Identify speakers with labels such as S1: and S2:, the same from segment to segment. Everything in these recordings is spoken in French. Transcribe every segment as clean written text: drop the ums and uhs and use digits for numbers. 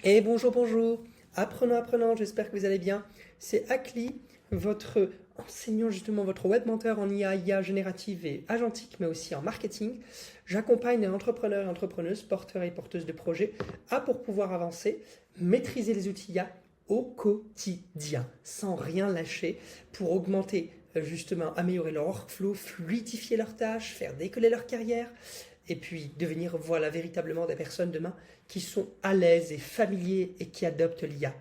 S1: Et bonjour, bonjour, apprenants, j'espère que vous allez bien. C'est Akli, votre enseignant justement, votre web mentor en IA générative et agentique, mais aussi en marketing. J'accompagne les entrepreneurs et entrepreneuses, porteurs et porteuses de projets à pour pouvoir avancer, maîtriser les outils IA au quotidien, sans rien lâcher, pour augmenter justement, améliorer leur workflow, fluidifier leurs tâches, faire décoller leur carrière, et puis devenir voilà véritablement des personnes demain qui sont à l'aise et familiers et qui adoptent l'IA,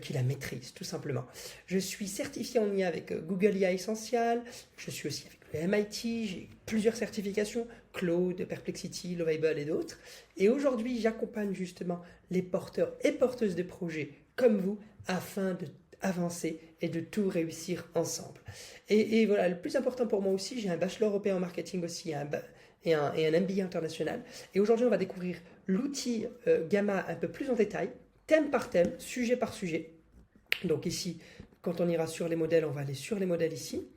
S1: qui la maîtrisent tout simplement. Je suis certifié en IA avec Google IA Essential, je suis aussi avec le MIT, j'ai plusieurs certifications, Claude, Perplexity, Lovable et d'autres. Et aujourd'hui, j'accompagne justement les porteurs et porteuses de projets comme vous afin de avancer et de tout réussir ensemble. Et voilà, le plus important pour moi aussi, j'ai un bachelor européen en marketing aussi, et un MBA international. Et aujourd'hui, on va découvrir l'outil Gamma un peu plus en détail, thème par thème, sujet par sujet. Donc ici, quand on ira sur les modèles, on va aller sur les modèles ici.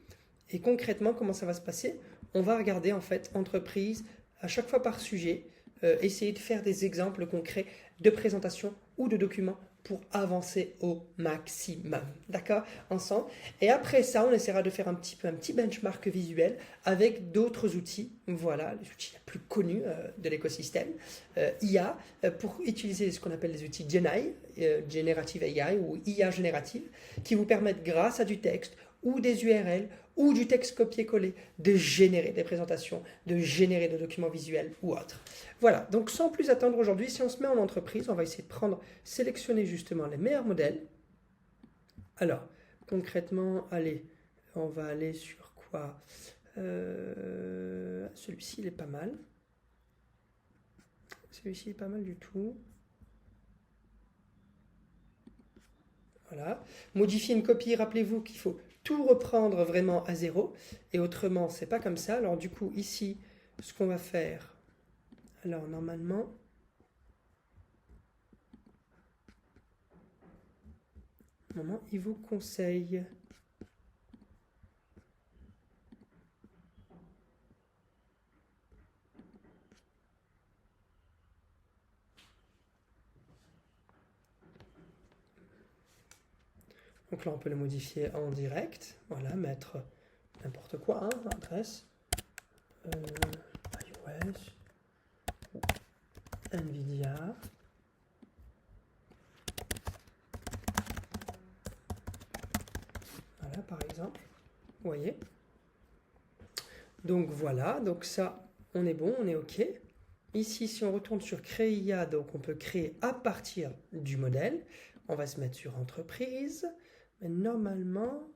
S1: Et concrètement, comment ça va se passer? On va regarder en fait entreprise à chaque fois par sujet, essayer de faire des exemples concrets de présentation ou de documents pour avancer au maximum. D'accord? Ensemble. Et après ça, on essaiera de faire un petit benchmark visuel avec d'autres outils. Voilà, les outils les plus connus de l'écosystème IA pour utiliser ce qu'on appelle les outils GenAI, Generative AI ou IA générative, qui vous permettent grâce à du texte ou des URL ou du texte copié-collé de générer des présentations, de générer des documents visuels ou autres. Voilà, donc sans plus attendre aujourd'hui, si on se met en entreprise, on va essayer de sélectionner justement les meilleurs modèles. Alors, concrètement, allez, on va aller sur quoi? Celui-ci, il est pas mal. Celui-ci est pas mal du tout. Voilà. Modifier une copie, rappelez-vous qu'il faut tout reprendre vraiment à zéro. Et autrement, c'est pas comme ça. Alors du coup, ici, ce qu'on va faire, alors normalement, il vous conseille. Donc là, on peut le modifier en direct. Voilà, mettre n'importe quoi, hein, adresse. iOS, NVIDIA. Voilà, par exemple. Vous voyez? Donc voilà, donc ça, on est bon, on est OK. Ici, si on retourne sur Créer IA, donc on peut créer à partir du modèle. On va se mettre sur Entreprise. Mais normalement,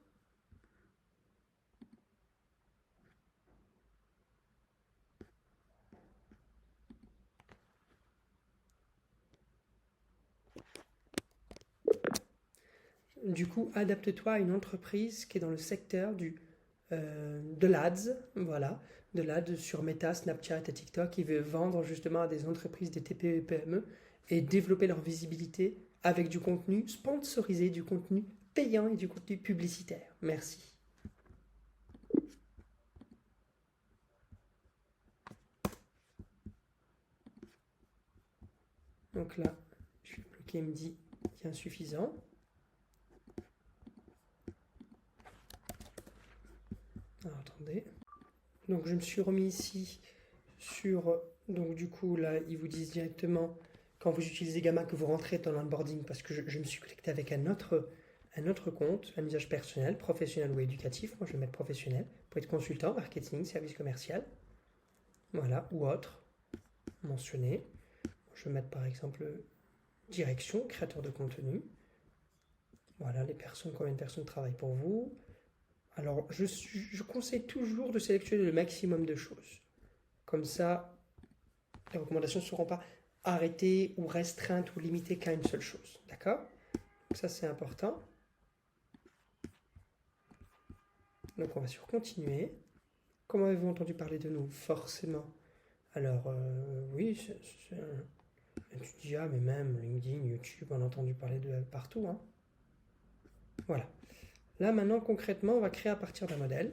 S1: du coup, adapte-toi à une entreprise qui est dans le secteur de l'ADS, voilà, de l'ADS sur Meta, Snapchat et TikTok, qui veut vendre justement à des entreprises, des TPE et PME et développer leur visibilité avec du contenu sponsorisé, du contenu payant et du contenu publicitaire. Merci. Donc là, je vais bloquer, il me dit qu'il est insuffisant. Alors, attendez. Donc je me suis remis ici sur... Donc du coup, là, ils vous disent directement, quand vous utilisez Gamma, que vous rentrez dans l'onboarding, parce que je me suis connecté avec un autre compte, un usage personnel, professionnel ou éducatif. Moi, je vais mettre professionnel, pour être consultant, marketing, service commercial. Voilà, ou autre, mentionné. Je vais mettre par exemple direction, créateur de contenu. Voilà, combien de personnes travaillent pour vous. Alors, je conseille toujours de sélectionner le maximum de choses. Comme ça, les recommandations ne seront pas arrêtées ou restreintes ou limitées qu'à une seule chose. D'accord? Donc ça, c'est important. Donc, on va sur continuer. Comment avez-vous entendu parler de nous? Forcément. Alors, oui, c'est un étudiant, mais même LinkedIn, YouTube, on a entendu parler de partout. Hein. Voilà. Là, maintenant, concrètement, on va créer à partir d'un modèle.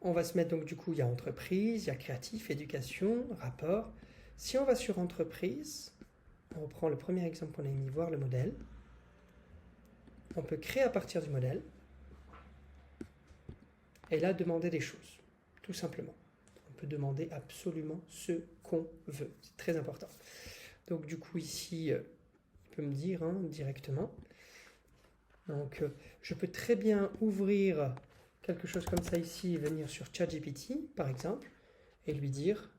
S1: On va se mettre donc du coup, il y a entreprise, il y a créatif, éducation, rapport. Si on va sur entreprise, on reprend le premier exemple qu'on a mis, voir le modèle. On peut créer à partir du modèle. Et là, demander des choses, tout simplement. On peut demander absolument ce qu'on veut. C'est très important. Donc du coup, ici, il peut me dire directement. Donc, je peux très bien ouvrir quelque chose comme ça ici et venir sur ChatGPT, par exemple, et lui dire,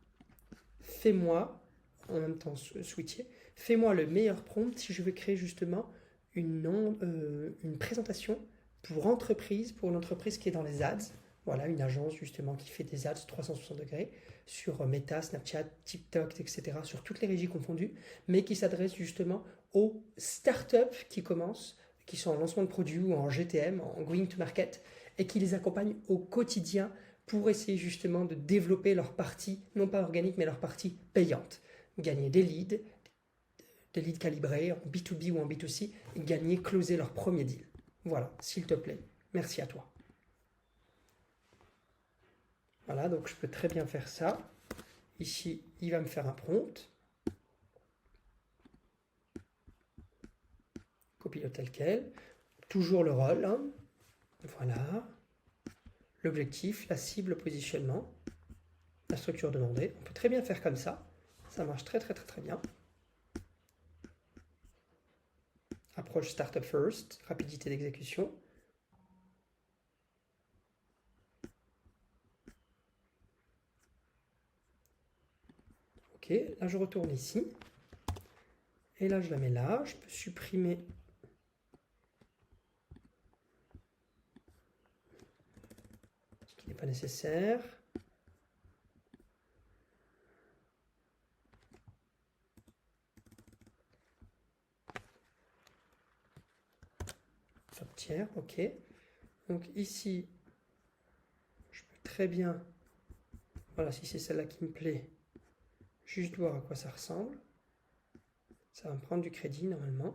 S1: fais-moi, en même temps switcher, fais-moi le meilleur prompt si je veux créer justement une présentation pour une entreprise qui est dans les ads. Voilà, une agence justement qui fait des ads 360 degrés sur Meta, Snapchat, TikTok, etc., sur toutes les régies confondues, mais qui s'adresse justement aux startups qui commencent, qui sont en lancement de produits ou en GTM, en going to market, et qui les accompagnent au quotidien pour essayer justement de développer leur partie, non pas organique, mais leur partie payante. Gagner des leads calibrés en B2B ou en B2C, et gagner, closer leur premier deal. Voilà, s'il te plaît, merci à toi. Voilà, donc je peux très bien faire ça. Ici, il va me faire un prompt. Copie-le tel quel. Toujours le rôle. Voilà. L'objectif, la cible, le positionnement, la structure demandée. On peut très bien faire comme ça. Ça marche très bien. Approche Startup First, rapidité d'exécution. Ok, là je retourne ici. Et là je la mets là. Je peux supprimer ce qui n'est pas nécessaire. Tiers, ok. Donc ici, je peux très bien, voilà, si c'est celle-là qui me plaît, juste voir à quoi ça ressemble. Ça va me prendre du crédit normalement.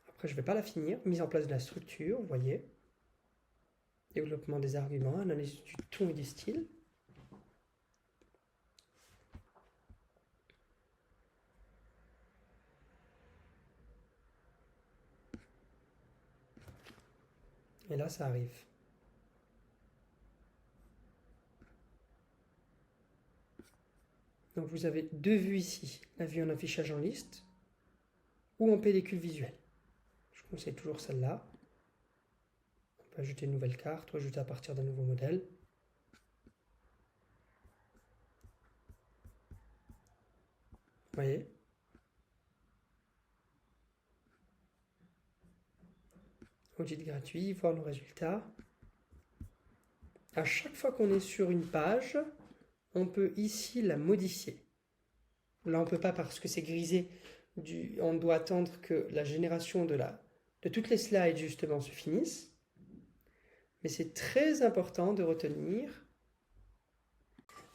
S1: Après, je ne vais pas la finir. Mise en place de la structure, vous voyez. Développement des arguments, analyse du ton et du style. Et là, ça arrive. Donc vous avez deux vues ici. La vue en affichage en liste ou en pellicule visuelle. Je conseille toujours celle-là. On peut ajouter une nouvelle carte ou ajouter à partir d'un nouveau modèle. Vous voyez ? Audit gratuit, voir nos résultats. À chaque fois qu'on est sur une page, on peut ici la modifier. Là, on ne peut pas parce que c'est grisé. On doit attendre que la génération de toutes les slides, justement, se finisse. Mais c'est très important de retenir.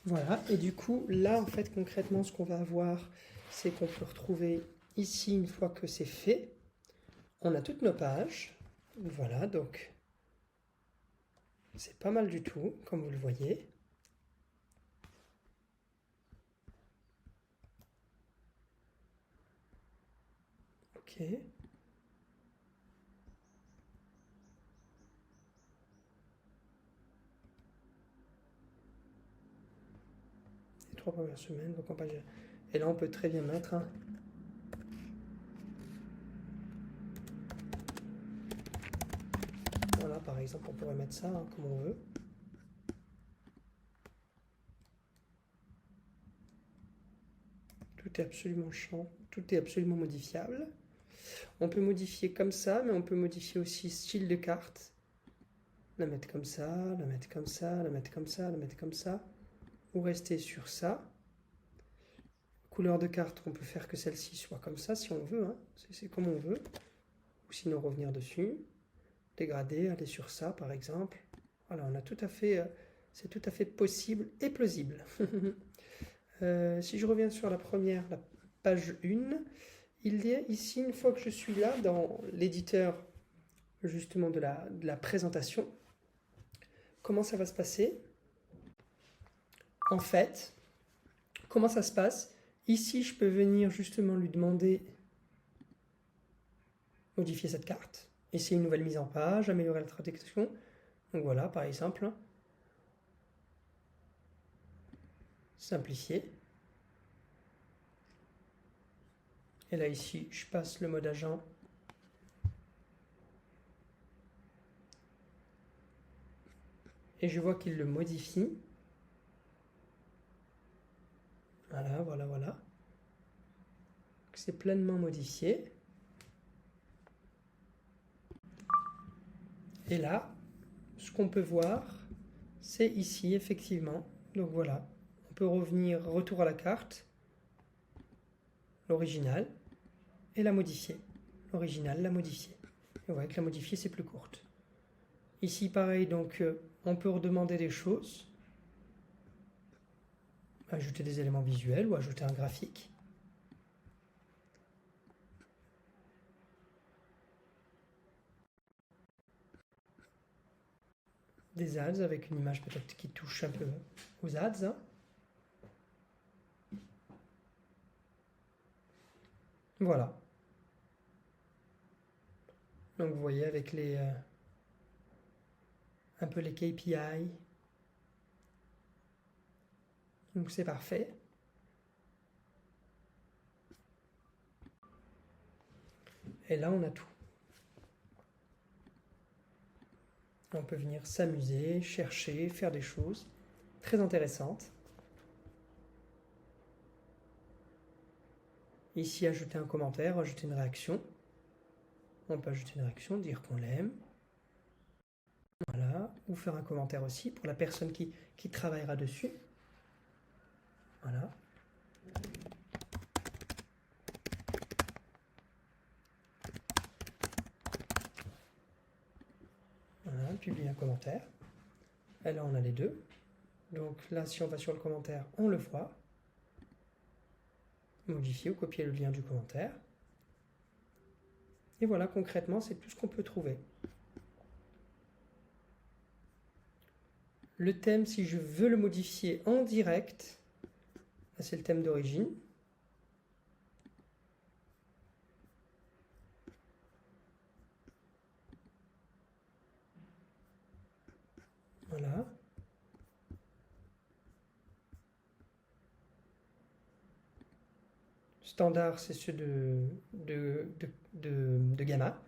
S1: Voilà, et du coup, là, en fait, concrètement, ce qu'on va avoir, c'est qu'on peut retrouver ici, une fois que c'est fait, on a toutes nos pages. Voilà, donc c'est pas mal du tout, comme vous le voyez. Ok. Les 3 premières semaines, donc et là on peut très bien mettre voilà, par exemple, on pourrait mettre ça comme on veut. Tout est absolument tout est absolument modifiable. On peut modifier comme ça, mais on peut modifier aussi style de carte. La mettre comme ça, la mettre comme ça, la mettre comme ça, la mettre comme ça. Ou rester sur ça. Couleur de carte, on peut faire que celle-ci soit comme ça si on veut. C'est comme on veut. Ou sinon revenir dessus. Dégrader, aller sur ça par exemple. Voilà, on a tout à fait, c'est tout à fait possible et plausible. Si je reviens sur la page 1, il y a ici, une fois que je suis là, dans l'éditeur justement de la présentation, comment ça va se passer? En fait, comment ça se passe? Ici, je peux venir justement lui demander modifier cette carte. Ici, une nouvelle mise en page, améliorer la traduction. Donc voilà, pareil simple. Simplifier. Et là, ici, je passe le mode agent. Et je vois qu'il le modifie. Voilà, voilà, voilà. C'est pleinement modifié. Et là, ce qu'on peut voir, c'est ici, effectivement. Donc voilà, on peut revenir, retour à la carte, l'original, et la modifier. L'original, la modifier. Et vous voyez que la modifier, c'est plus courte. Ici, pareil, donc on peut redemander des choses. Ajouter des éléments visuels ou ajouter un graphique. Des ads avec une image peut-être qui touche un peu aux ads. Hein. Voilà. Donc vous voyez avec les un peu les KPI. Donc c'est parfait. Et là on a tout. On peut venir s'amuser, chercher, faire des choses très intéressantes. Ici, ajouter un commentaire, ajouter une réaction. On peut ajouter une réaction, dire qu'on l'aime. Voilà. Ou faire un commentaire aussi pour la personne qui travaillera dessus. Voilà. Voilà, publier un commentaire. Et là, on a les deux. Donc là, si on va sur le commentaire, on le voit. Modifier ou copier le lien du commentaire. Et voilà, concrètement, c'est tout ce qu'on peut trouver. Le thème, si je veux le modifier en direct, c'est le thème d'origine. Voilà. Standard, c'est ceux de Gamma.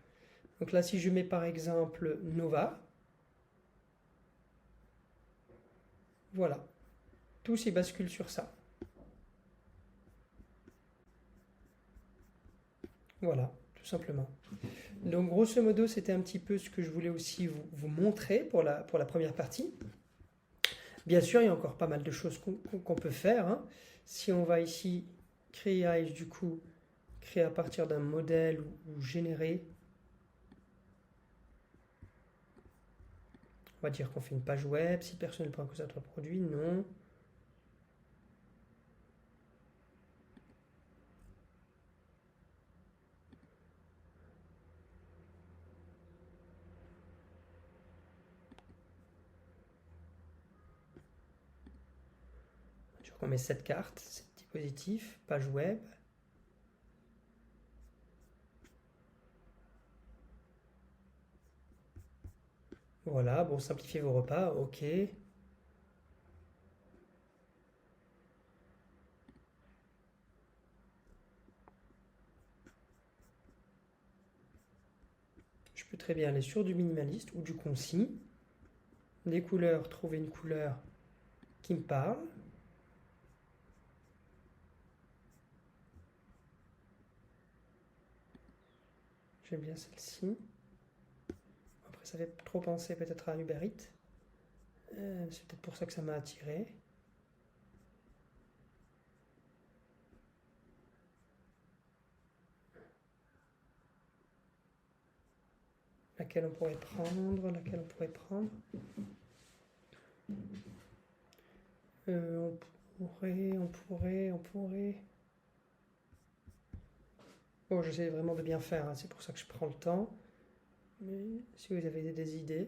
S1: Donc là, si je mets par exemple Nova, voilà, tout s'y bascule sur ça. Voilà, tout simplement. Donc grosso modo, c'était un petit peu ce que je voulais aussi vous montrer pour la première partie. Bien sûr, il y a encore pas mal de choses qu'on peut faire. Hein. Si on va ici, créer du coup, créer à partir d'un modèle ou générer, on va dire qu'on fait une page web, si personne ne prend que ça soit produit, non. On met cette carte, cet dispositif, page web. Voilà, bon, simplifiez vos repas, ok. Je peux très bien aller sur du minimaliste ou du concis. Des couleurs, trouver une couleur qui me parle. J'aime bien celle-ci. Après, ça fait trop penser peut-être à Uber Eats. C'est peut-être pour ça que ça m'a attiré. Laquelle on pourrait prendre, laquelle on pourrait prendre. On pourrait. Bon, j'essaie vraiment de bien faire, hein, c'est pour ça que je prends le temps. Mais si vous avez des idées.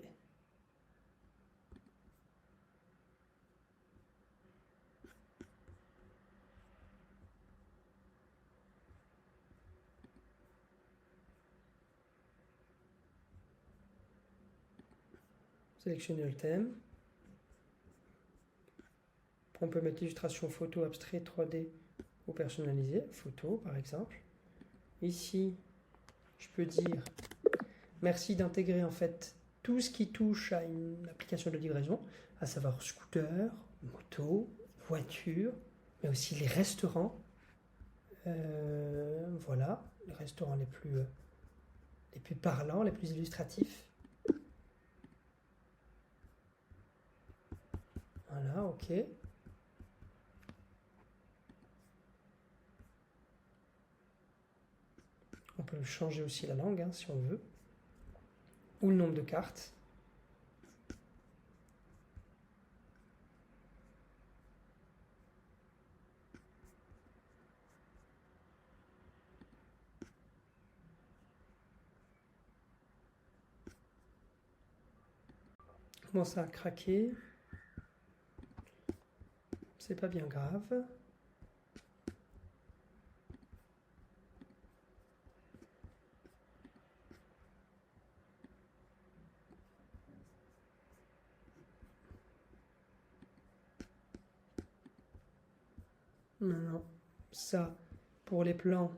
S1: sélectionner le thème. On peut mettre illustration photo, abstrait, 3D ou personnalisé, photo par exemple. Ici, je peux dire merci d'intégrer en fait tout ce qui touche à une application de livraison, à savoir scooter, moto, voiture, mais aussi les restaurants. Voilà, les restaurants les plus parlants, les plus illustratifs. Voilà, ok. On peut changer aussi la langue si on veut, ou le nombre de cartes. Comment ça a craqué? C'est pas bien grave. Maintenant, ça, pour les plans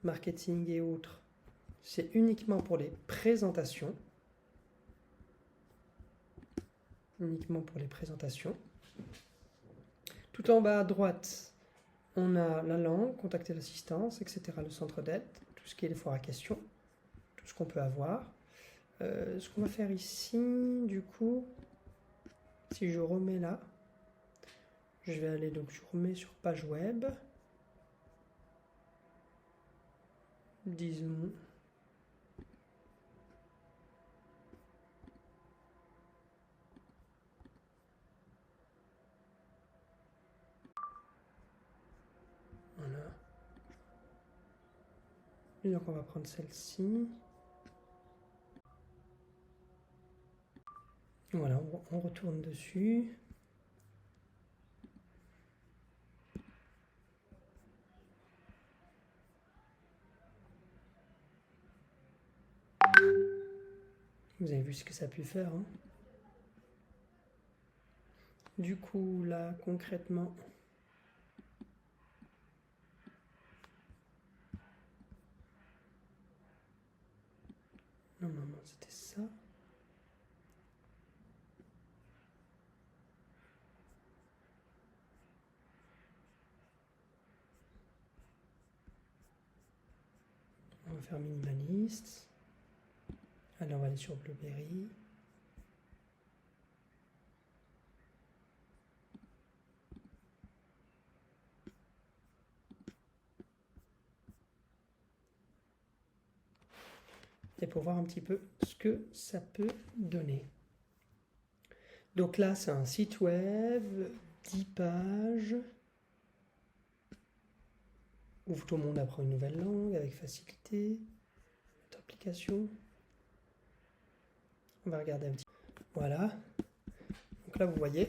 S1: marketing et autres, c'est uniquement pour les présentations. Uniquement pour les présentations. Tout en bas à droite, on a la langue, contacter l'assistance, etc. Le centre d'aide, tout ce qui est les foires à questions, tout ce qu'on peut avoir. Ce qu'on va faire ici, du coup, si je remets là, je vais aller, donc je remets sur page web. Disons. Voilà. Et donc on va prendre celle-ci. Voilà, on retourne dessus. Vous avez vu ce que ça a pu faire. Du coup, là, concrètement, normalement, c'était ça. On va faire minimaliste. Allez, on va aller sur Blueberry. Et pour voir un petit peu ce que ça peut donner. Donc là, c'est un site web, 10 pages, où tout le monde apprend une nouvelle langue avec facilité. Notre application. On va regarder un petit peu. Voilà. Donc là, vous voyez,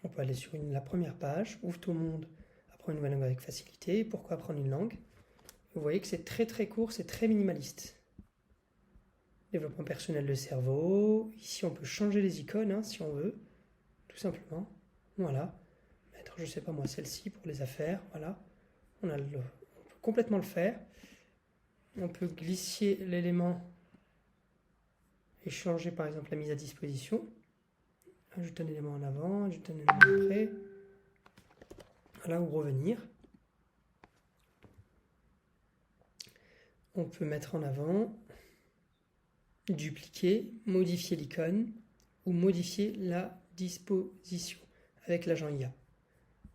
S1: on peut aller sur la première page, ouvre tout le monde, apprend une nouvelle langue avec facilité. Pourquoi apprendre une langue? Vous voyez que c'est très très court, c'est très minimaliste. Développement personnel de cerveau. Ici, on peut changer les icônes si on veut, tout simplement. Voilà. Mettre, je sais pas moi, celle-ci pour les affaires. Voilà. On peut complètement le faire. On peut glisser l'élément et changer par exemple la mise à disposition. Ajouter un élément en avant, ajouter un élément après. Voilà, ou revenir. On peut mettre en avant, dupliquer, modifier l'icône ou modifier la disposition avec l'agent IA.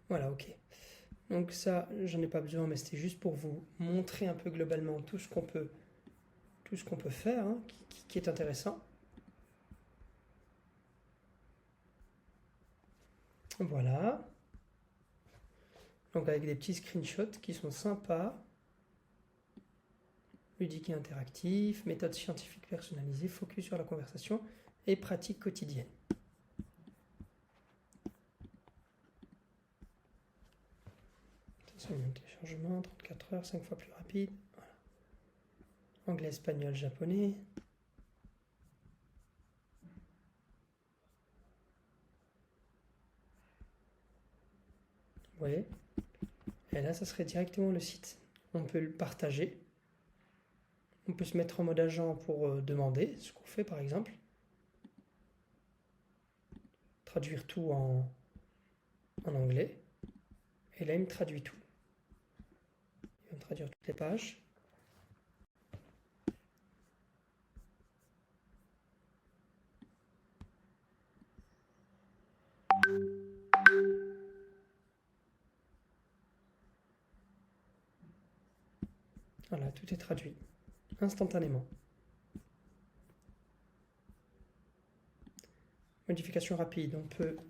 S1: Voilà, ok. Donc ça, j'en ai pas besoin, mais c'était juste pour vous montrer un peu globalement tout ce qu'on peut faire, qui est intéressant. Voilà. Donc avec des petits screenshots qui sont sympas. Ludique et interactif, méthode scientifique personnalisée, focus sur la conversation et pratique quotidienne. Attention, téléchargement, 34 heures, 5 fois plus rapide. Voilà. Anglais, espagnol, japonais. voyez? Et là, ça serait directement le site. On peut le partager. On peut se mettre en mode agent pour demander, ce qu'on fait par exemple. Traduire tout en anglais. Et là, il me traduit tout. Il va me traduire toutes les pages. Voilà, tout est traduit instantanément. Modification rapide,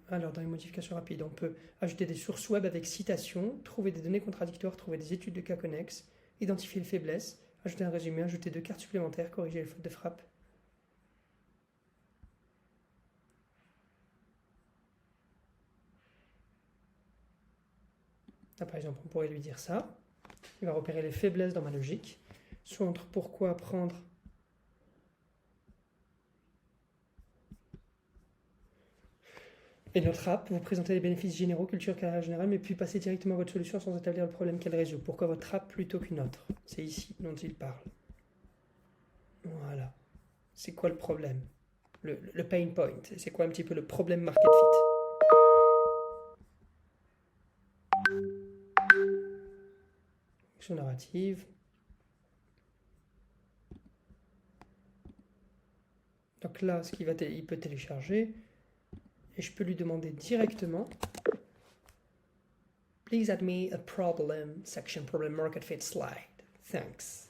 S1: alors dans les modifications rapides, on peut ajouter des sources web avec citation, trouver des données contradictoires, trouver des études de cas connexes, identifier les faiblesses, ajouter un résumé, ajouter 2 cartes supplémentaires, corriger les fautes de frappe. Là, par exemple, on pourrait lui dire ça. Il va repérer les faiblesses dans ma logique, soit entre pourquoi prendre et notre app, vous présentez les bénéfices généraux, culture, carrière générale, mais puis passer directement à votre solution sans établir le problème qu'elle résout. Pourquoi votre app plutôt qu'une autre? C'est ici dont il parle. Voilà. C'est quoi le problème? Le pain point. C'est quoi un petit peu le problème market fit? Fonction narrative. Donc là, il peut télécharger. Et je peux lui demander directement Please add me a problem section problem market fit slide. Thanks.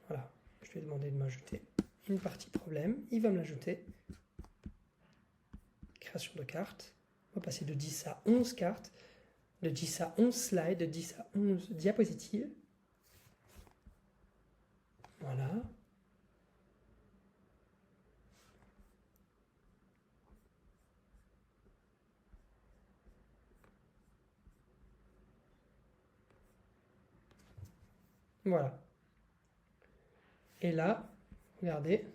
S1: Voilà. Je lui ai demandé de m'ajouter une partie problème. Il va me l'ajouter. Création de cartes. On va passer de 10 à 11 cartes, de 10 à 11 slides, de 10 à 11 diapositives. Voilà. Voilà. Et là, regardez.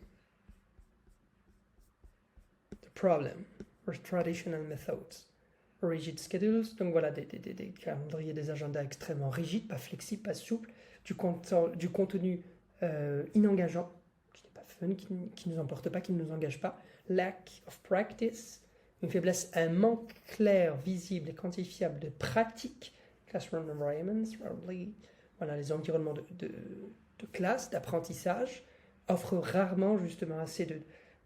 S1: The problem. Traditional methods. Rigid schedules. Donc voilà, des calendriers, des agendas extrêmement rigides, pas flexibles, pas souples. Du contenu inengageant, qui n'est pas fun, qui ne nous emporte pas, qui ne nous engage pas. Lack of practice. Une faiblesse, un manque clair, visible et quantifiable de pratique. Classroom environments, voilà, les environnements de classe, d'apprentissage, offrent rarement justement assez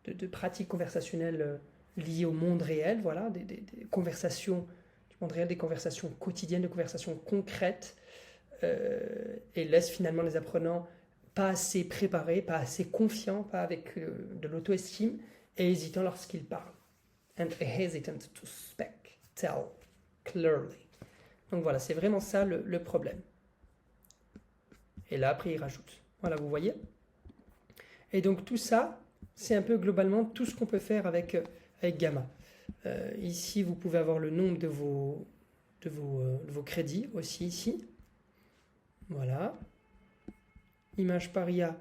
S1: de pratiques conversationnelles liées au monde réel, voilà, des conversations du monde réel, des conversations quotidiennes, des conversations concrètes, et laissent finalement les apprenants pas assez préparés, pas assez confiants, pas avec de l'auto-estime, et hésitant lorsqu'ils parlent. And hesitant to speak, tell clearly. Donc voilà, c'est vraiment ça le problème. Et là, après, il rajoute. Voilà, vous voyez. Et donc, tout ça, c'est un peu globalement tout ce qu'on peut faire avec Gamma. Ici, vous pouvez avoir le nombre de vos crédits aussi ici. Voilà. Image par IA.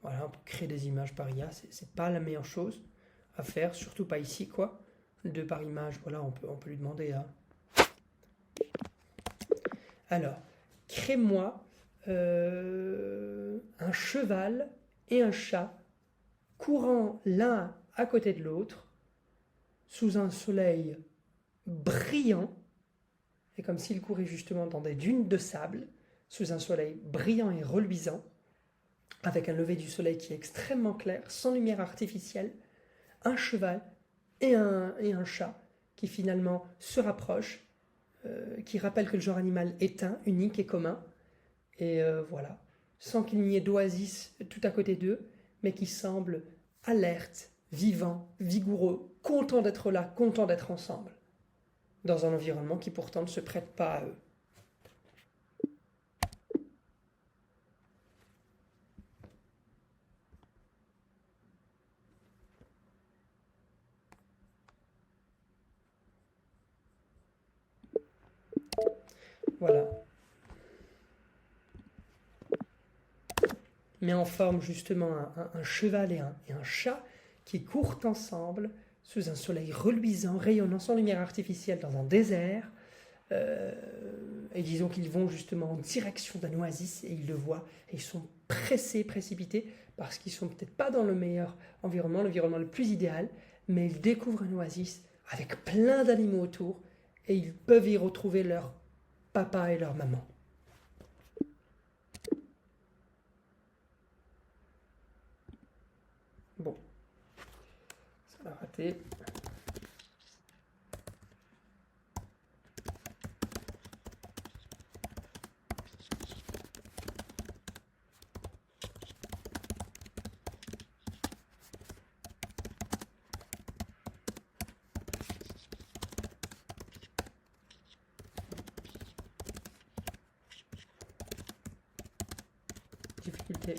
S1: Voilà, on peut créer des images par IA. C'est pas la meilleure chose à faire, surtout pas ici, quoi. 2 par image, voilà, on peut lui demander. Hein. Alors, crée-moi un cheval et un chat courant l'un à côté de l'autre sous un soleil brillant, et comme s'ils couraient justement dans des dunes de sable, sous un soleil brillant et reluisant, avec un lever du soleil qui est extrêmement clair, sans lumière artificielle, un cheval et un chat qui finalement se rapprochent, qui rappellent que le genre animal est un, unique et commun, et voilà, sans qu'il n'y ait d'oasis tout à côté d'eux, mais qui semblent alertes, vivants, vigoureux, contents d'être là, contents d'être ensemble, dans un environnement qui pourtant ne se prête pas à eux. Voilà. mais en forme justement un cheval et un chat qui courent ensemble sous un soleil reluisant, rayonnant sans lumière artificielle dans un désert. Et disons qu'ils vont justement en direction d'un oasis et ils le voient et ils sont pressés, précipités parce qu'ils sont peut-être pas dans le meilleur environnement, l'environnement le plus idéal, mais ils découvrent un oasis avec plein d'animaux autour et ils peuvent y retrouver leur papa et leur maman. Bon, ça l'a raté. Difficulté.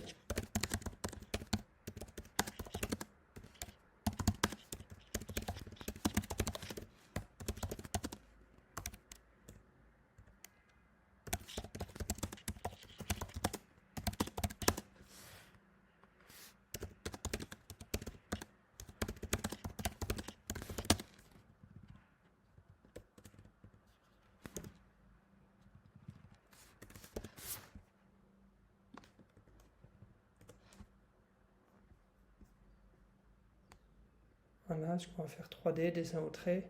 S1: Voilà, je crois faire 3D, dessin au trait.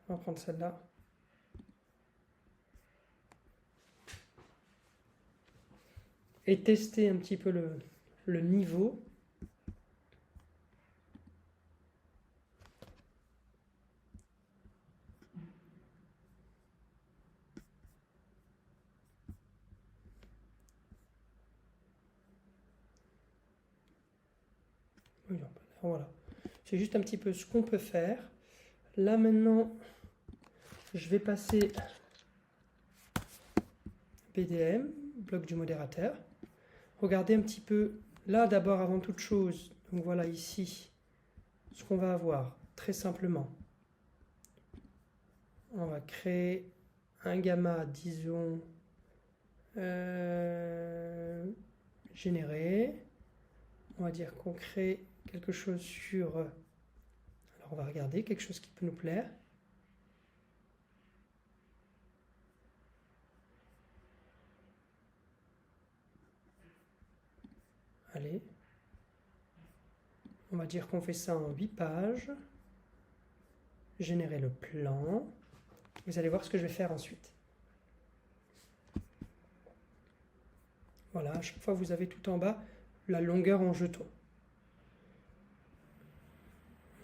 S1: On va prendre celle-là. Et tester un petit peu le niveau. Voilà. C'est juste un petit peu ce qu'on peut faire. Là maintenant, je vais passer BDM, bloc du modérateur. Regardez un petit peu, là d'abord avant toute chose, donc voilà ici, ce qu'on va avoir, très simplement. On va créer un gamma, disons, généré. On va dire qu'on crée quelque chose sur... Alors on va regarder quelque chose qui peut nous plaire. Allez. On va dire qu'on fait ça en 8 pages. Générer le plan. Vous allez voir ce que je vais faire ensuite. Voilà, à chaque fois vous avez tout en bas la longueur en jetons.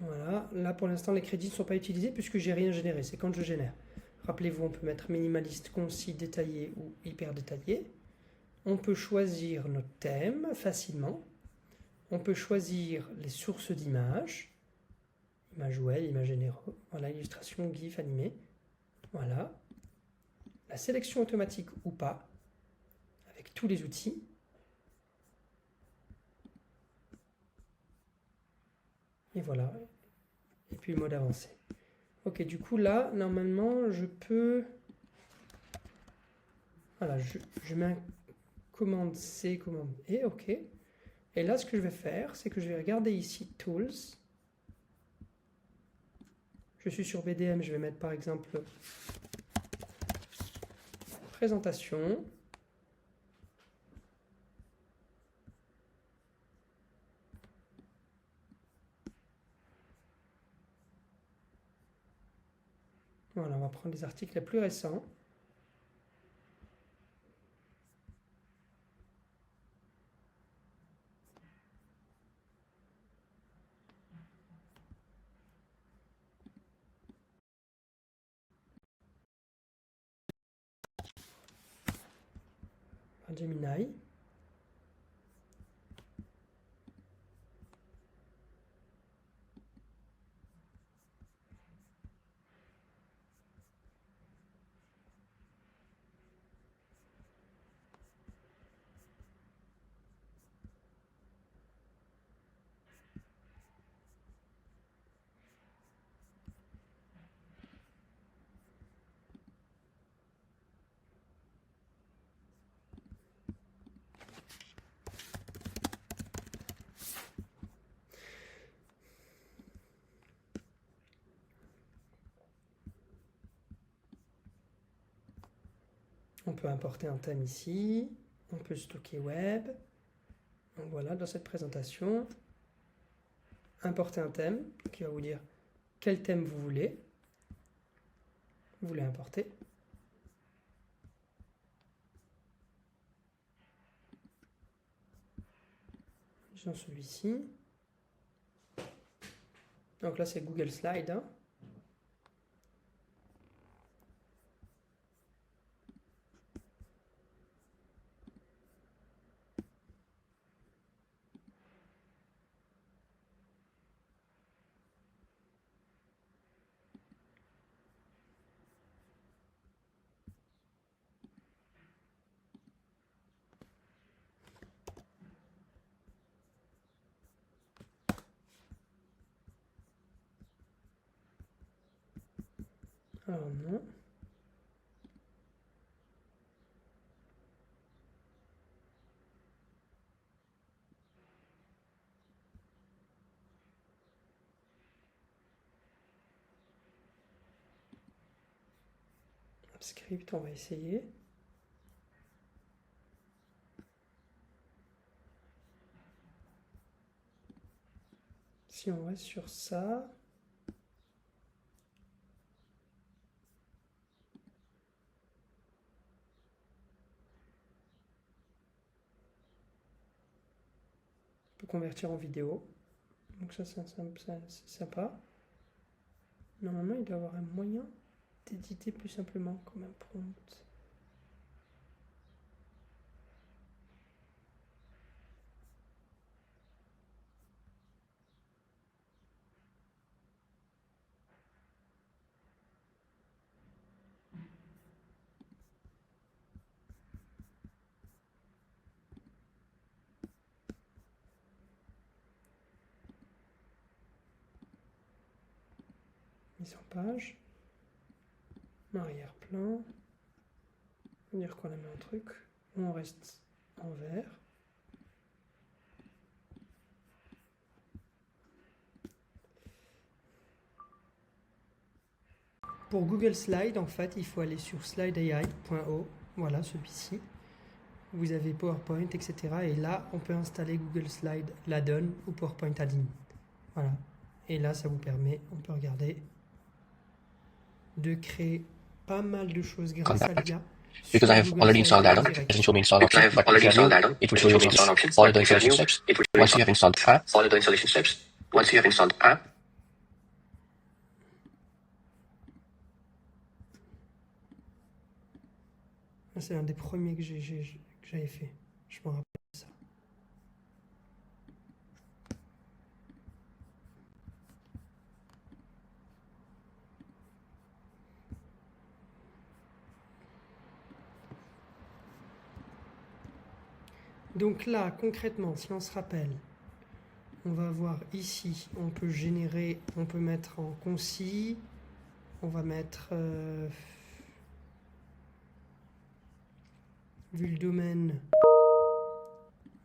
S1: Voilà, là pour l'instant les crédits ne sont pas utilisés puisque j'ai rien généré, c'est quand je génère. Rappelez-vous, on peut mettre minimaliste, concis, détaillé ou hyper détaillé. On peut choisir notre thème facilement. On peut choisir les sources d'images. Image web, image généraux. Voilà, illustration, GIF, animé. Voilà. La sélection automatique ou pas, avec tous les outils. Et voilà. Et puis le mode avancé. Ok, du coup là, normalement, je peux... Voilà, je mets un commande C, commande E, ok. Et là, ce que je vais faire, c'est que je vais regarder ici Tools. Je suis sur BDM, je vais mettre par exemple présentation. Voilà, on va prendre les articles les plus récents. Gemini. On peut importer un thème ici. On peut stocker web. Donc voilà, dans cette présentation, importer un thème qui va vous dire quel thème vous voulez. Vous voulez importer. Dans celui-ci. Donc là, c'est Google Slide. Hein. Alors non. Script, on va essayer. Si on reste sur ça, on peut convertir en vidéo. Donc ça, c'est sympa. Normalement, il doit y avoir un moyen d'éditer plus simplement comme un prompt. Mise en page. Arrière-plan. On va dire qu'on a mis un truc. On reste en vert. Pour Google Slide, en fait, il faut aller sur slideai.o. Voilà, celui-ci. Vous avez PowerPoint, etc. Et là, on peut installer Google Slide, l'add-on ou PowerPoint add-in. Voilà. Et là, ça vous permet, on peut regarder, de créer pas mal de choses grâce à l'IA.
S2: Because I have already installed Add-on, it doesn't show me install option. But if you have it will show you all the installation steps. Once you have installed app, follow the installation steps. Once you have installed app.
S1: C'est un des premiers que j'avais fait. Je me rappelle de ça. Donc là, concrètement, si on se rappelle, on va voir ici, on peut générer, on peut mettre en concis, on va mettre, vu le domaine,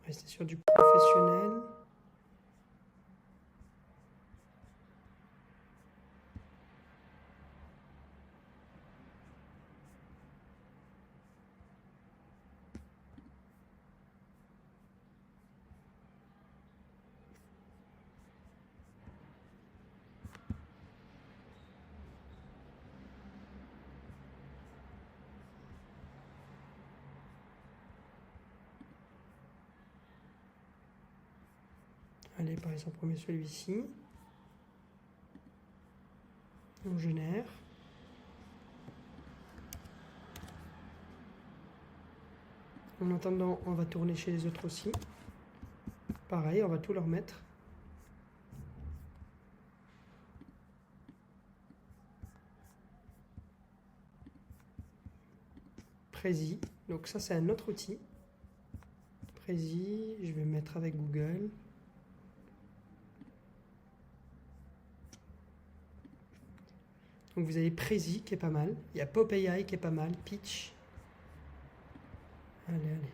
S1: rester sur du professionnel. Allez, par exemple, on met celui-ci. On génère. En attendant, on va tourner chez les autres aussi. Pareil, on va tout leur mettre. Prezi. Donc ça, c'est un autre outil. Prezi, je vais mettre avec Google. Donc vous avez Prezi qui est pas mal. Il y a PopAI qui est pas mal. Pitch. Allez, allez.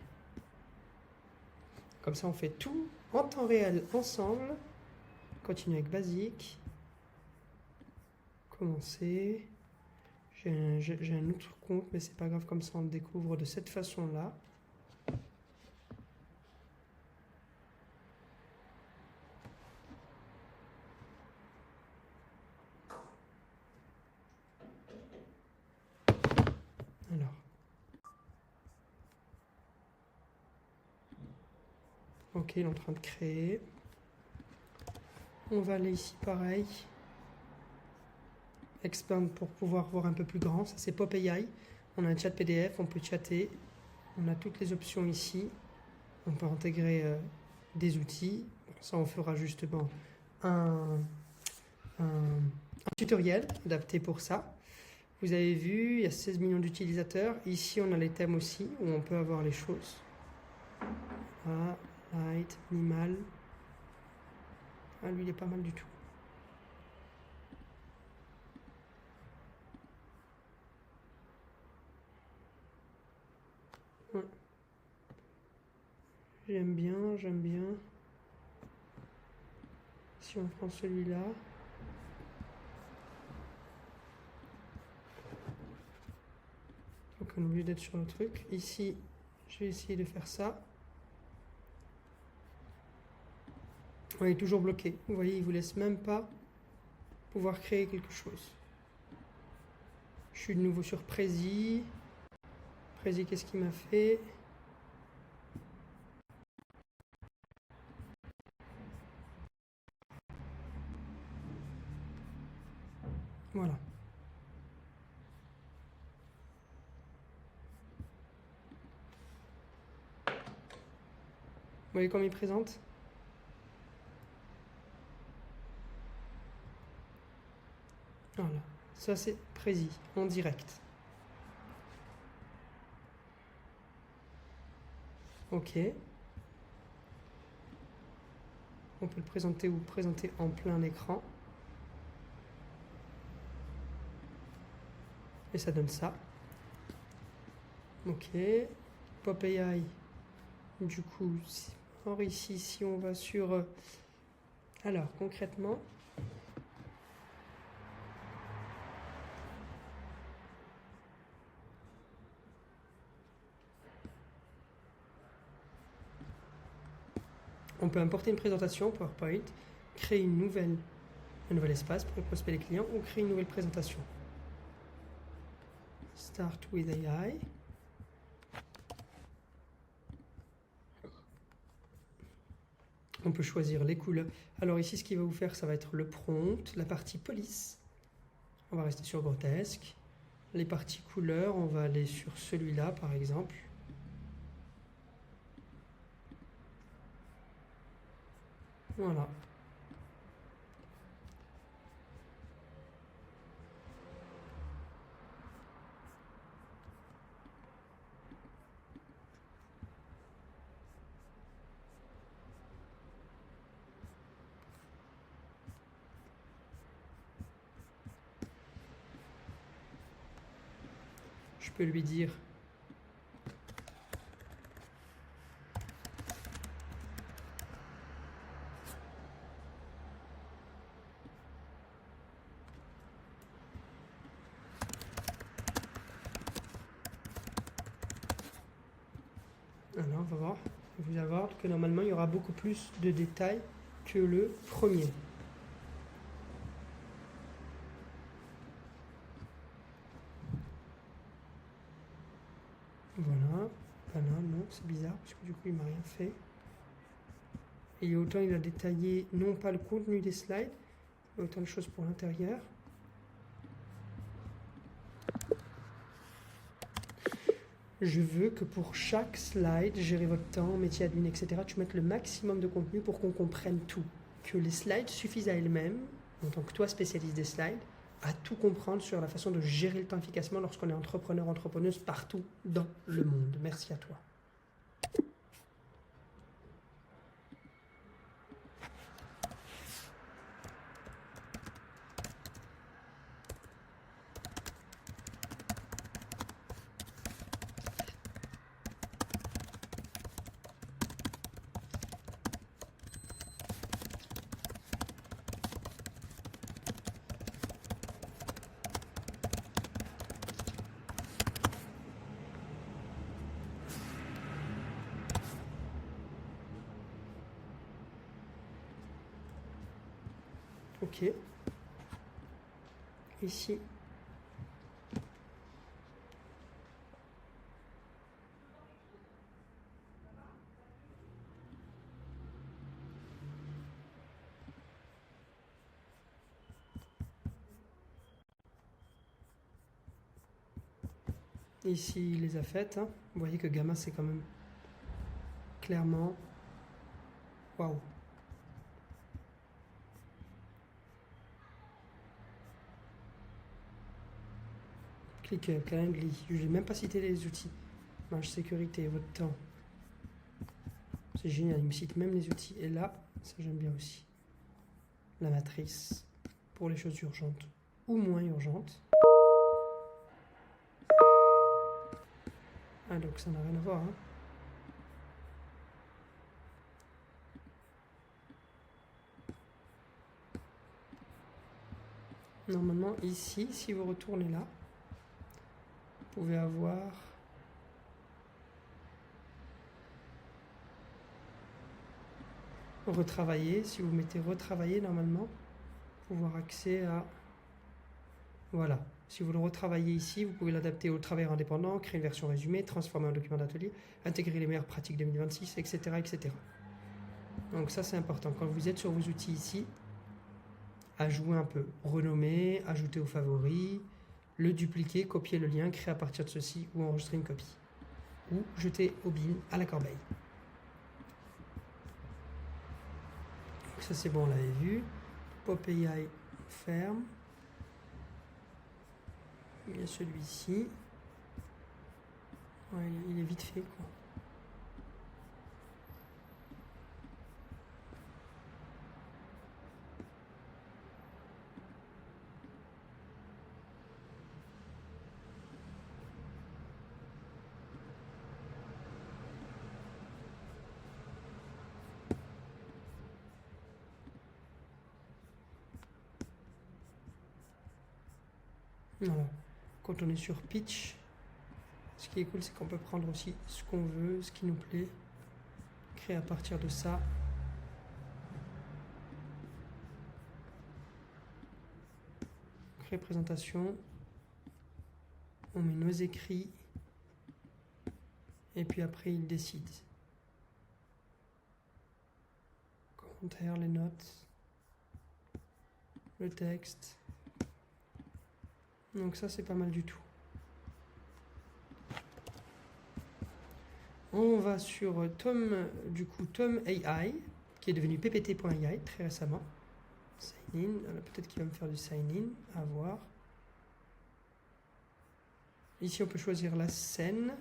S1: Comme ça, on fait tout en temps réel ensemble. Continue avec Basique. Commencer. J'ai un autre compte, mais c'est pas grave, comme ça on le découvre de cette façon-là. Alors. Ok, il est en train de créer. On va aller ici pareil. Expand pour pouvoir voir un peu plus grand. Ça c'est Pop AI. On a un chat PDF, on peut chatter. On a toutes les options ici. On peut intégrer des outils. Ça on fera justement un tutoriel adapté pour ça. Vous avez vu, il y a 16 millions d'utilisateurs. Ici on a les thèmes aussi où on peut avoir les choses. Voilà, light, animal. Ah, lui il est pas mal du tout. Ouais. J'aime bien, j'aime bien. Si on prend celui-là. Donc on est obligé d'être sur le truc. Ici, je vais essayer de faire ça. On est toujours bloqué. Vous voyez, il ne vous laisse même pas pouvoir créer quelque chose. Je suis de nouveau sur Prezi. Prezi, qu'est-ce qu'il m'a fait? Voilà. Vous voyez comment il présente? Voilà. Ça, c'est Prezi, en direct. Ok. On peut le présenter ou présenter en plein écran. Et ça donne ça. Ok. Pop AI. Du coup, or ici, si on va sur... Alors, concrètement... On peut importer une présentation PowerPoint, créer un nouvel espace pour prospecter les clients ou créer une nouvelle présentation. Start with AI. On peut choisir les couleurs. Alors ici, ce qu'il va vous faire, ça va être le prompt, la partie police. On va rester sur grotesque. Les parties couleurs, on va aller sur celui-là, par exemple. Voilà. Je peux lui dire alors, on va voir. Vous allez voir que normalement, il y aura beaucoup plus de détails que le premier. Voilà. Voilà, non, c'est bizarre, parce que du coup, il m'a rien fait. Et autant il a détaillé, non pas le contenu des slides, mais autant de choses pour l'intérieur. Je veux que pour chaque slide, gérer votre temps, métier admin, etc., tu mettes le maximum de contenu pour qu'on comprenne tout. Que les slides suffisent à elles-mêmes, en tant que toi spécialiste des slides, à tout comprendre sur la façon de gérer le temps efficacement lorsqu'on est entrepreneur, entrepreneuse partout dans le monde. Merci à toi. OK. Ici. Ici, il les a faites. Hein. Vous voyez que gamma, c'est quand même clairement... Waouh. ClickUp, Calendly. Je n'ai même pas cité les outils. Marge sécurité, votre temps. C'est génial, il me cite même les outils. Et là, ça j'aime bien aussi. La matrice pour les choses urgentes ou moins urgentes. Ah, donc ça n'a rien à voir. Hein. Normalement, ici, si vous retournez là, vous pouvez avoir retravailler. Si vous mettez retravailler, normalement, vous avoir accès à... Voilà. Si vous le retravaillez ici, vous pouvez l'adapter au travail indépendant, créer une version résumée, transformer un document d'atelier, intégrer les meilleures pratiques 2026, etc., etc. Donc ça, c'est important. Quand vous êtes sur vos outils ici, à jouer un peu. Renommer, ajouter aux favoris, le dupliquer, copier le lien, créer à partir de ceci ou enregistrer une copie. Ou jeter au bin à la corbeille. Donc ça c'est bon, on l'avait vu. Pop AI, on ferme. Il y a celui-ci. Ouais, il est vite fait quoi. Voilà. Quand on est sur Pitch, ce qui est cool, c'est qu'on peut prendre aussi ce qu'on veut, ce qui nous plaît, créer à partir de ça. Créer présentation. On met nos écrits. Et puis après, il décide. Commentaires, les notes, le texte. Donc ça, c'est pas mal du tout. On va sur Tom AI, qui est devenu ppt.ai très récemment. Sign in, peut-être qu'il va me faire du sign in, à voir. Ici, on peut choisir la scène.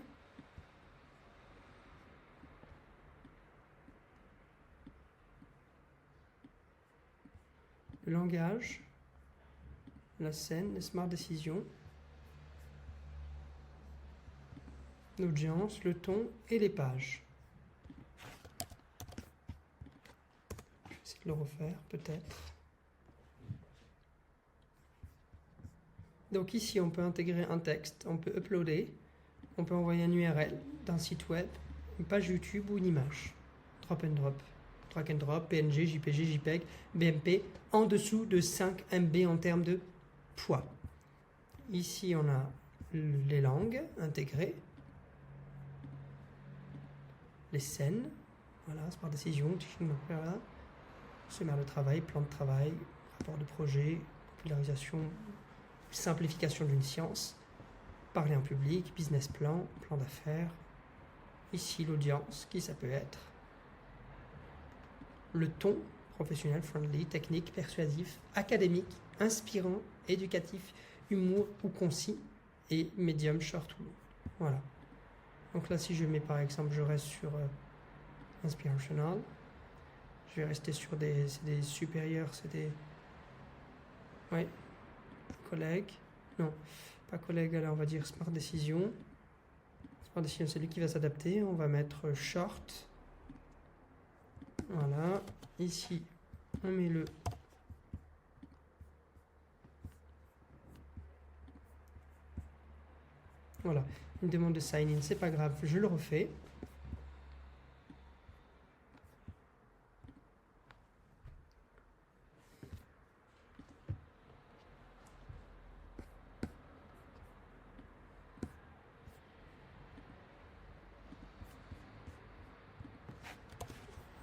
S1: Le langage, la scène, les smart décisions, l'audience, le ton et les pages. Je vais essayer de le refaire, peut-être. Donc ici, on peut intégrer un texte, on peut uploader, on peut envoyer un URL d'un site web, une page YouTube ou une image. Drop and drop. Drag and drop, PNG, JPG, JPEG, BMP, en dessous de 5 MB en termes de poids. Ici, on a les langues intégrées, les scènes, voilà, c'est par décision, sommaire de travail, plan de travail, rapport de projet, popularisation, simplification d'une science, parler en public, business plan, plan d'affaires. Ici, l'audience, qui ça peut être. Le ton, professionnel, friendly, technique, persuasif, académique, inspirant, éducatif, humour ou concis, et médium, short ou long. Voilà. Donc là, si je mets par exemple, je reste sur inspirational, je vais rester sur des supérieurs, c'est des... Oui, collègues. Non, pas collègues, alors on va dire smart décision. Smart décision, c'est lui qui va s'adapter. On va mettre short. Voilà, ici on met le voilà, une demande de sign in, c'est pas grave, je le refais.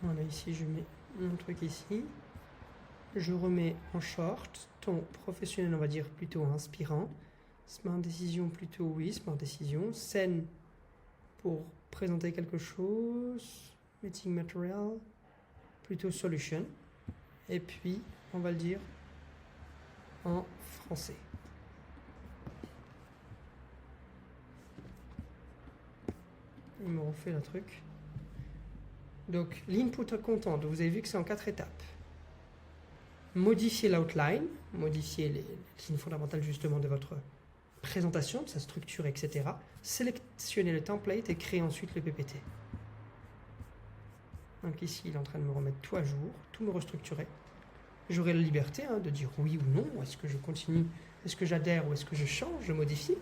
S1: Voilà, ici je mets mon truc ici. Je remets en short, ton professionnel on va dire plutôt inspirant. Smart décision plutôt oui, smart décision. Scène pour présenter quelque chose. Meeting material plutôt solution. Et puis on va le dire en français. Il me refait le truc. Donc l'input content, vous avez vu que c'est en 4 étapes. Modifier l'outline, modifier les lignes fondamentales justement de votre présentation, de sa structure, etc. Sélectionner le template et créer ensuite le PPT. Donc ici, il est en train de me remettre tout à jour, tout me restructurer. J'aurai la liberté de dire oui ou non, est-ce que je continue, est-ce que j'adhère ou est-ce que je change, je modifie.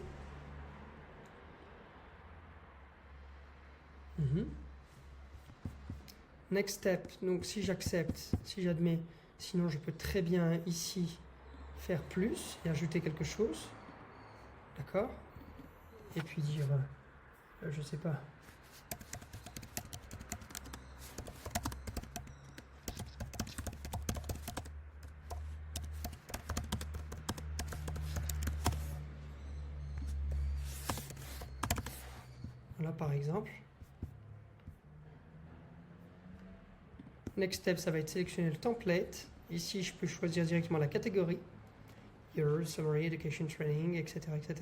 S1: Next step, donc si j'accepte, si j'admets, sinon je peux très bien ici faire plus et ajouter quelque chose. D'accord? Et puis dire, je sais pas. Voilà par exemple. Next step, ça va être sélectionner le template. Ici, je peux choisir directement la catégorie. Your Summary, Education Training, etc. etc.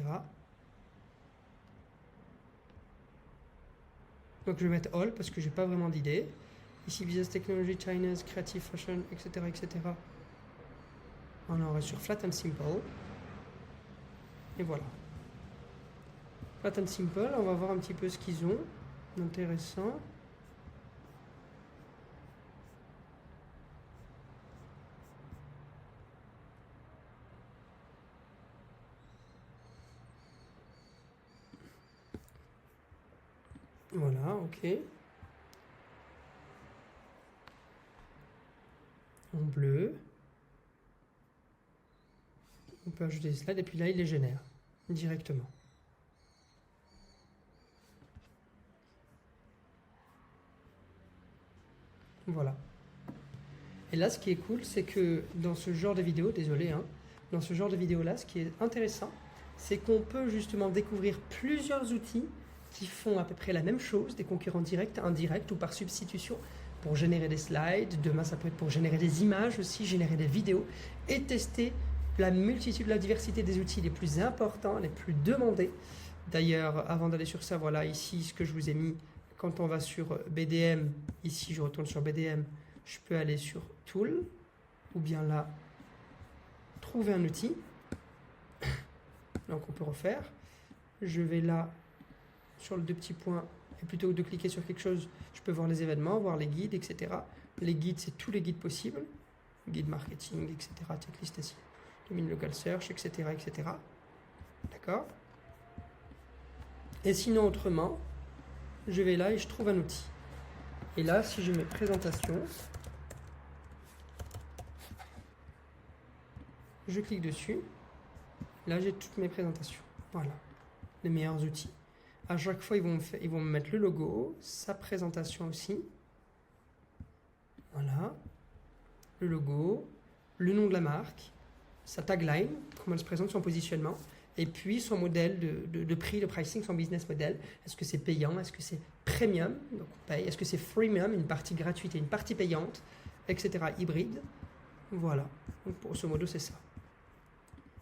S1: Donc je vais mettre All parce que j'ai pas vraiment d'idée. Ici, Business Technology, China's, Creative Fashion, etc. etc. On en reste sur Flat and Simple. Et voilà. Flat and Simple, on va voir un petit peu ce qu'ils ont d'intéressant. Voilà, ok. En bleu. On peut ajouter des slides et puis là, il les génère directement. Voilà. Et là, ce qui est cool, c'est que dans ce genre de vidéo, désolé, dans ce genre de vidéo-là, ce qui est intéressant, c'est qu'on peut justement découvrir plusieurs outils qui font à peu près la même chose, des concurrents directs, indirects ou par substitution, pour générer des slides. Demain, ça peut être pour générer des images aussi, générer des vidéos et tester la multitude, la diversité des outils les plus importants, les plus demandés. D'ailleurs, avant d'aller sur ça, voilà ici ce que je vous ai mis. Quand on va sur BDM, ici je retourne sur BDM, je peux aller sur Tool, ou bien là, trouver un outil. Donc on peut refaire. Je vais là, sur le 2 petits points, et plutôt que de cliquer sur quelque chose, je peux voir les événements, voir les guides, etc. Les guides, c'est tous les guides possibles. Guide marketing, etc. Checklist SEO, domaine local search, etc. etc. D'accord? Et sinon, autrement, je vais là et je trouve un outil. Et là, si je mets présentation, je clique dessus. Là, j'ai toutes mes présentations. Voilà, les meilleurs outils. À chaque fois, ils vont me mettre le logo, sa présentation aussi. Voilà, le logo, le nom de la marque, sa tagline, comment elle se présente, son positionnement, et puis son modèle de prix, le pricing, son business model. Est-ce que c'est payant? Est-ce que c'est premium? Donc on paye. Est-ce que c'est freemium, une partie gratuite et une partie payante, etc. Hybride. Voilà. Donc grosso modo, c'est ça.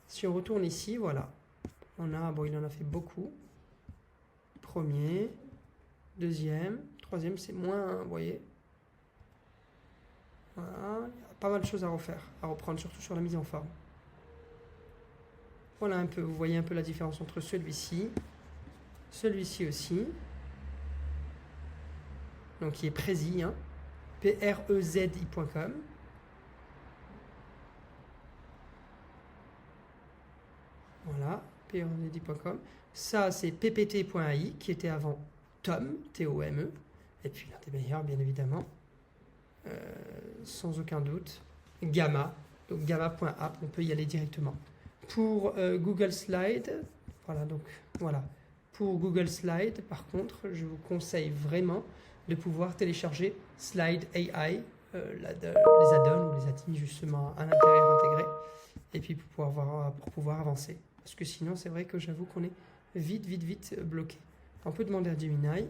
S1: Si on retourne ici, voilà. Il en a fait beaucoup. Premier, deuxième, troisième, c'est moins, vous voyez. Voilà. Il y a pas mal de choses à refaire, à reprendre, surtout sur la mise en forme. Voilà un peu, vous voyez un peu la différence entre celui-ci aussi. Donc qui est Prezi, prezi.com. Voilà, prezi.com. Ça, c'est ppt.ai qui était avant Tom, T-O-M-E. Et puis l'un des meilleurs, bien évidemment, sans aucun doute, Gamma. Donc gamma.app, on peut y aller directement. Pour Google Slide, voilà, donc voilà. Pour Google Slide, par contre, je vous conseille vraiment de pouvoir télécharger Slide AI, les add-ons ou les add-ins justement à l'intérieur intégrés, et puis pour pouvoir avancer. Parce que sinon, c'est vrai que j'avoue qu'on est vite bloqué. On peut demander à Gemini.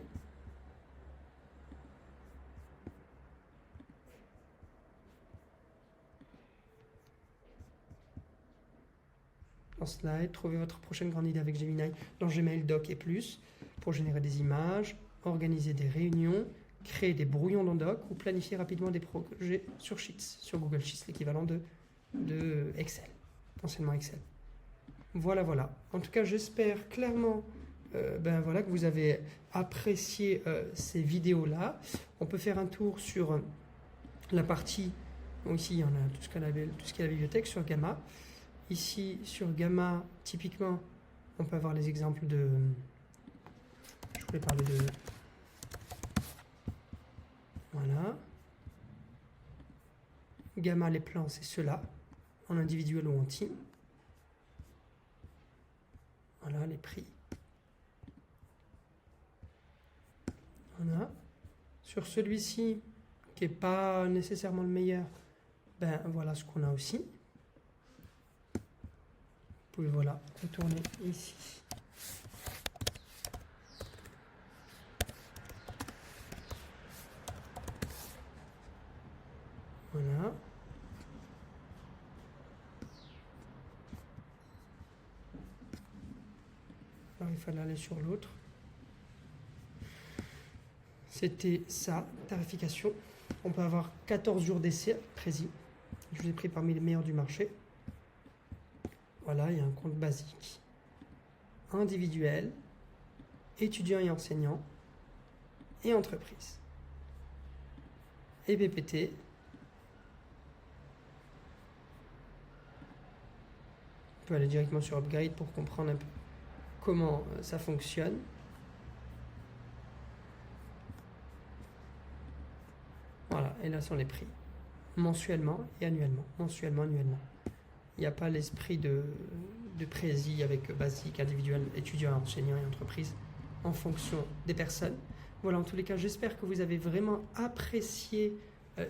S1: En slide, trouvez votre prochaine grande idée avec Gemini dans Gmail, Doc et plus pour générer des images, organiser des réunions, créer des brouillons dans Doc ou planifier rapidement des projets sur Sheets, sur Google Sheets, l'équivalent de Excel, anciennement Excel. Voilà. En tout cas, j'espère clairement que vous avez apprécié ces vidéos-là. On peut faire un tour sur la partie, ici, il y en a tout ce qui est la bibliothèque sur Gamma. Ici, sur Gamma, typiquement, on peut avoir les exemples de... Je voulais parler de... Voilà. Gamma, les plans, c'est ceux-là, en individuel ou en team. Voilà, les prix. Voilà. Sur celui-ci, qui n'est pas nécessairement le meilleur, voilà ce qu'on a aussi. Vous pouvez retourner ici. Voilà. Alors il fallait aller sur l'autre. C'était ça, tarification. On peut avoir 14 jours d'essai précis. Je vous ai pris parmi les meilleurs du marché. Voilà, il y a un compte basique, individuel, étudiant et enseignant, et entreprise. Et PPT. On peut aller directement sur Upgrade pour comprendre un peu comment ça fonctionne. Voilà, et là sont les prix, mensuellement et annuellement. Il n'y a pas l'esprit de prési avec basique, individuel, étudiant, enseignant et entreprise en fonction des personnes. Voilà, en tous les cas, j'espère que vous avez vraiment apprécié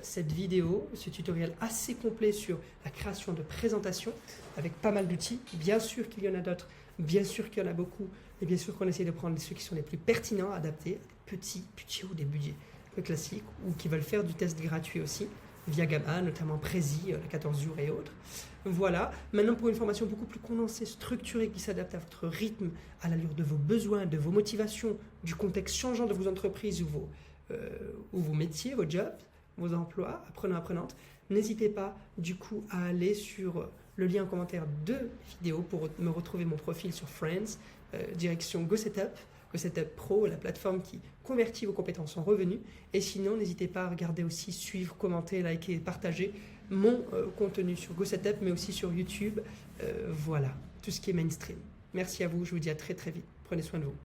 S1: cette vidéo, ce tutoriel assez complet sur la création de présentations avec pas mal d'outils. Bien sûr qu'il y en a d'autres, bien sûr qu'il y en a beaucoup, et bien sûr qu'on essaie de prendre ceux qui sont les plus pertinents, adaptés, petits budgets ou des budgets peu classiques, ou qui veulent faire du test gratuit aussi, via Gamma, notamment Prési, la 14 jours et autres. Voilà, maintenant pour une formation beaucoup plus condensée, structurée, qui s'adapte à votre rythme, à l'allure de vos besoins, de vos motivations, du contexte changeant de vos entreprises ou vos métiers, vos jobs, vos emplois, apprenants-apprenantes, n'hésitez pas du coup à aller sur le lien en commentaire de vidéo pour me retrouver mon profil sur Friends, direction GoSetup Pro, la plateforme qui convertit vos compétences en revenus. Et sinon, n'hésitez pas à regarder aussi, suivre, commenter, liker et partager mon contenu sur GoSetup, mais aussi sur YouTube. Voilà, tout ce qui est mainstream. Merci à vous, je vous dis à très vite. Prenez soin de vous.